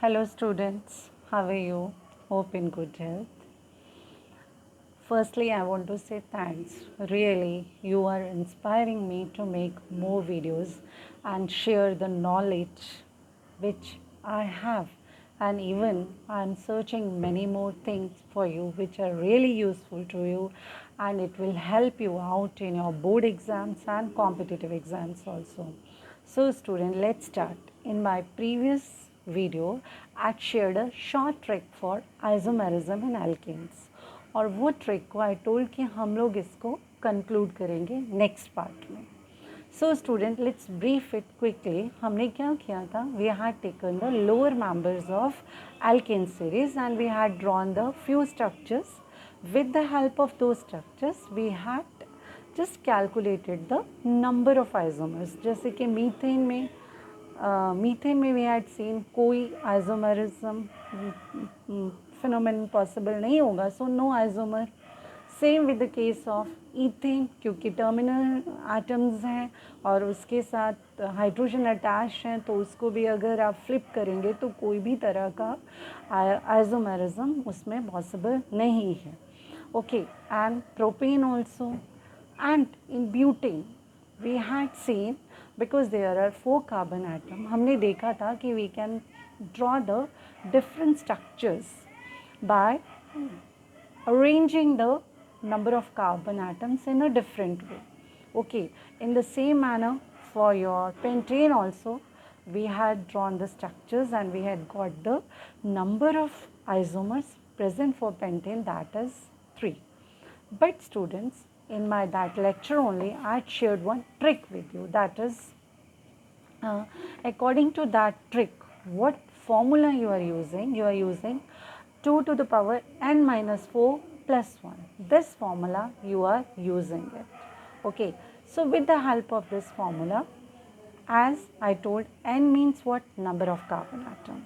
Hello students, how are you? Hope in good health. Firstly, I want to say thanks. Really, you are inspiring me to make more videos and share the knowledge which I have. And even I'm searching many more things for you which are really useful to you, and it will help you out in your board exams and competitive exams also. So student, let's start. In my previous video, I shared a short trick for isomerism in alkenes, और वो trick को I told कि हम लोग इसको conclude करेंगे next part में. So student, let's brief it quickly. हमने क्या किया था? We had taken the lower members of alkane series and we had drawn the few structures. With the help of those structures, we had just calculated the number of isomers. जैसे कि methane में we had seen कोई isomerism phenomenon possible नहीं होगा, so no isomer. Same with the case of ethane, क्योंकि terminal atoms हैं और उसके साथ हाइड्रोजन अटैच हैं, तो उसको भी अगर आप फ्लिप करेंगे तो कोई भी तरह का आइसोमरिज्म उसमें पॉसिबल नहीं है. Okay, and propane also. And in butane we had seen, because there are 4 carbon atom, हमने देखा था कि we can draw the different structures by arranging the number of carbon atoms in a different way. Okay, in the same manner for your pentane also, we had drawn the structures and we had got the number of isomers present for pentane, that is 3. But students, in my that lecture only, I shared one trick with you, that is according to that trick, what formula you are using? You are using 2 to the power n minus 4 plus 1. This formula you are using it. Okay, so with the help of this formula, as I told, n means what? Number of carbon atom.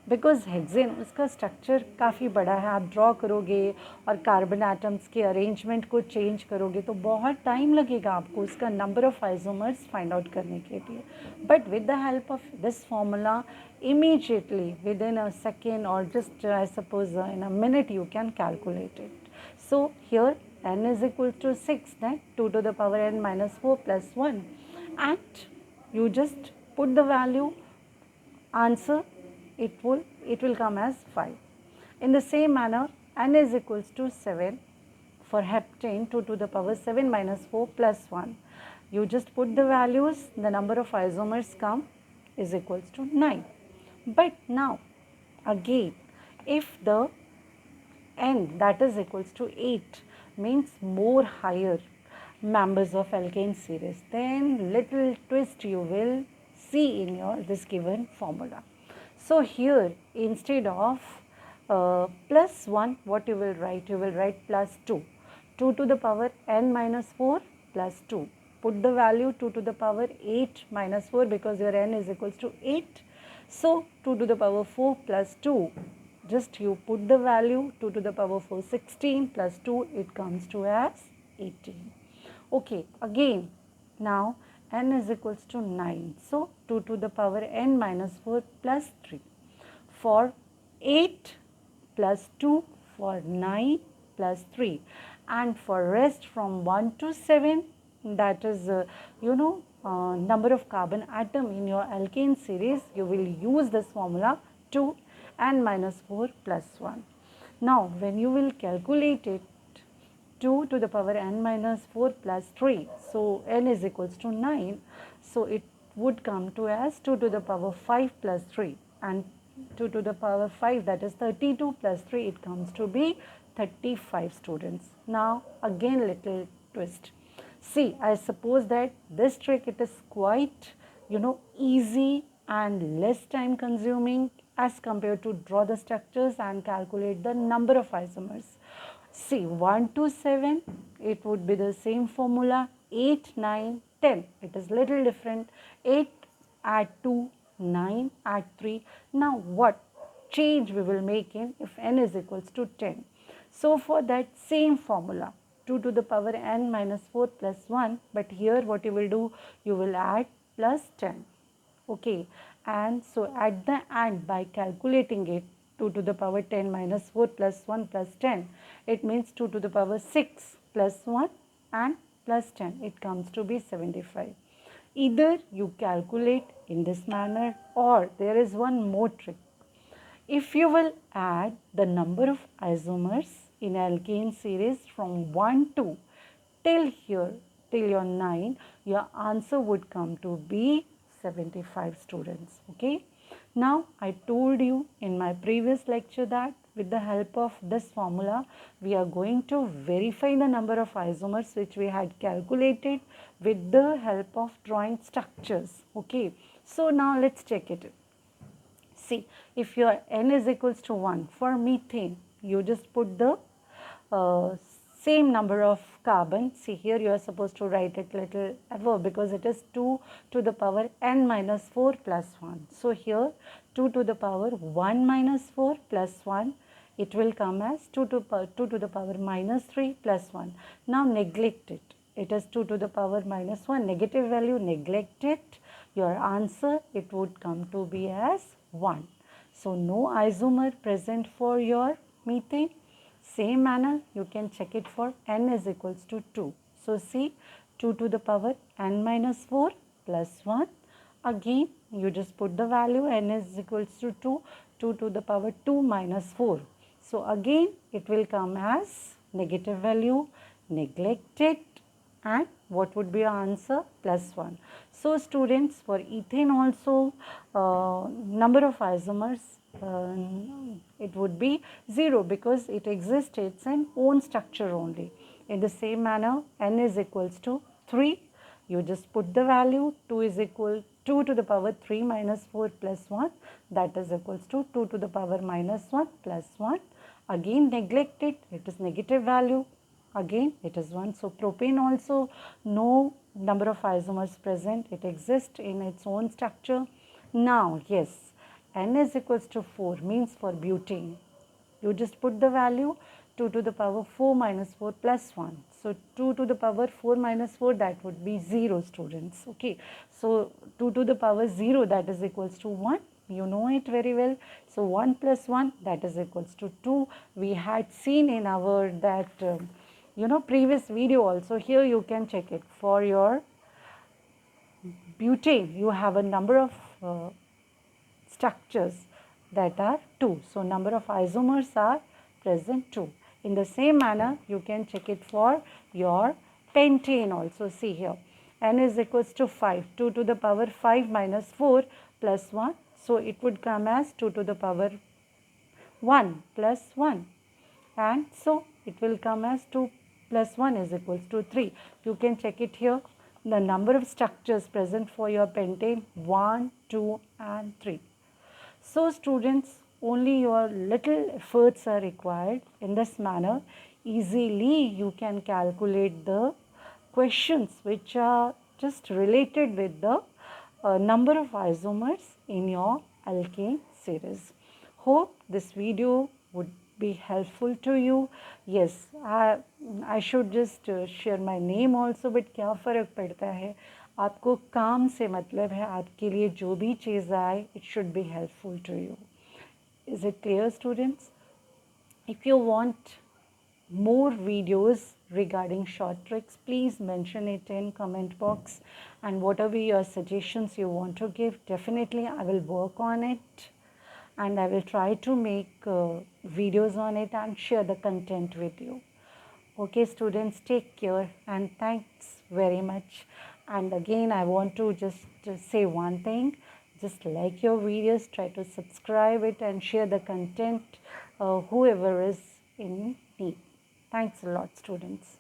Because hexane उसका structure काफ़ी बड़ा है, आप draw करोगे और carbon atoms के arrangement को change करोगे तो बहुत टाइम लगेगा आपको उसका number of isomers find out करने के लिए. But with the help of this formula, immediately within a second or just I suppose in a minute you can calculate it. So here n is equal to 6, then 2 to the power n minus 4 plus 1, and you just put the value, answer, it will come as 5. In the same manner, n is equals to 7 for heptane, 2 to the power 7 minus 4 plus 1. You just put the values, the number of isomers come is equals to 9. But now again, if the n that is equals to 8 means more higher members of alkane series, then little twist you will see in your this given formula. So here instead of plus 1, what you will write? You will write plus 2. 2 to the power n minus 4 plus 2. Put the value 2 to the power 8 minus 4 because your n is equals to 8. So 2 to the power 4 plus 2. Just you put the value 2 to the power 4, 16 plus 2, it comes to as 18. Okay, again now n is equals to 9. So 2 to the power n minus 4 plus 3. For 8 plus 2, for 9 plus 3, and for rest from 1 to 7, that is number of carbon atom in your alkane series, you will use this formula 2 n minus 4 plus 1. Now when you will calculate it, 2 to the power n minus 4 plus 3, so n is equals to 9, so it would come to as 2 to the power 5 plus 3, and 2 to the power 5, that is 32 plus 3, it comes to be 35 students. Now again little twist. See, I suppose that this trick, it is quite easy and less time consuming as compared to draw the structures and calculate the number of isomers. See, 1 to 7, it would be the same formula. 8, 9, 10, it is little different. 8 add 2, 9 add 3. Now what change we will make in if n is equals to 10? So for that same formula, 2 to the power n minus 4 plus 1, but here what you will do, you will add plus 10. Okay, and so at the end, by calculating it, 2 to the power 10 minus 4 plus 1 plus 10, it means 2 to the power 6 plus 1 and plus 10. It comes to be 75. Either you calculate in this manner, or there is one more trick. If you will add the number of isomers in alkane series from 1 to till here, till your 9, your answer would come to be 75 students. Okay. Now, I told you in my previous lecture that with the help of this formula, we are going to verify the number of isomers which we had calculated with the help of drawing structures. Okay. So, now let's check it. See, if your n is equals to 1 for methane, you just put the same number of carbon. See, here you are supposed to write it little above because it is 2 to the power n minus 4 plus 1. So, here 2 to the power 1 minus 4 plus 1, it will come as 2 to the power minus 3 plus 1. Now, neglect it. It is 2 to the power minus 1, negative value, neglect it. Your answer, it would come to be as 1. So, no isomer present for your methane. Same manner, you can check it for n is equals to 2. So, see, 2 to the power n minus 4 plus 1. Again, you just put the value n is equals to 2, 2 to the power 2 minus 4. So, again, it will come as negative value, neglect it, and what would be your answer? Plus 1. So, students, for ethane also, number of isomers, it would be 0 because it exists, it's an own structure only. In the same manner, n is equals to 3. You just put the value, 2 is equal 2 to the power 3 minus 4 plus 1, that is equals to 2 to the power minus 1 plus 1. Again, neglect it, it is negative value. Again, it is 1. So, propane also, no number of isomers present. It exists in its own structure. Now, yes, n is equals to 4 means for butane. You just put the value 2 to the power 4 minus 4 plus 1. So, 2 to the power 4 minus 4, that would be 0, students. Okay. So, 2 to the power 0, that is equals to 1. You know it very well. So, 1 plus 1, that is equals to 2. We had seen in our previous video also. Here you can check it. For your butane, you have a number of structures that are 2. So, number of isomers are present 2. In the same manner, you can check it for your pentane also. See here, n is equals to 5, 2 to the power 5 minus 4 plus 1. So, it would come as 2 to the power 1 plus 1, and so it will come as 2 plus 1 is equals to 3. You can check it here. The number of structures present for your pentane 1, 2 and 3. So, students, only your little efforts are required. In this manner, easily you can calculate the questions which are just related with the number of isomers in your alkane series. Hope this video would be helpful to you. Yes, I should just share my name also, but क्या फ़र्क पड़ता है, आपको काम से मतलब है, आपके लिए जो भी चीज़ आए, it should be helpful to you. Is it clear, students? If you want more videos regarding short tricks, please mention it in comment box, and whatever your suggestions you want to give, definitely I will work on it, and I will try to make videos on it and share the content with you. Okay, students, take care and thanks very much. And again, I want to just say one thing. Just like your videos, try to subscribe it and share the content whoever is in need. Thanks a lot, students.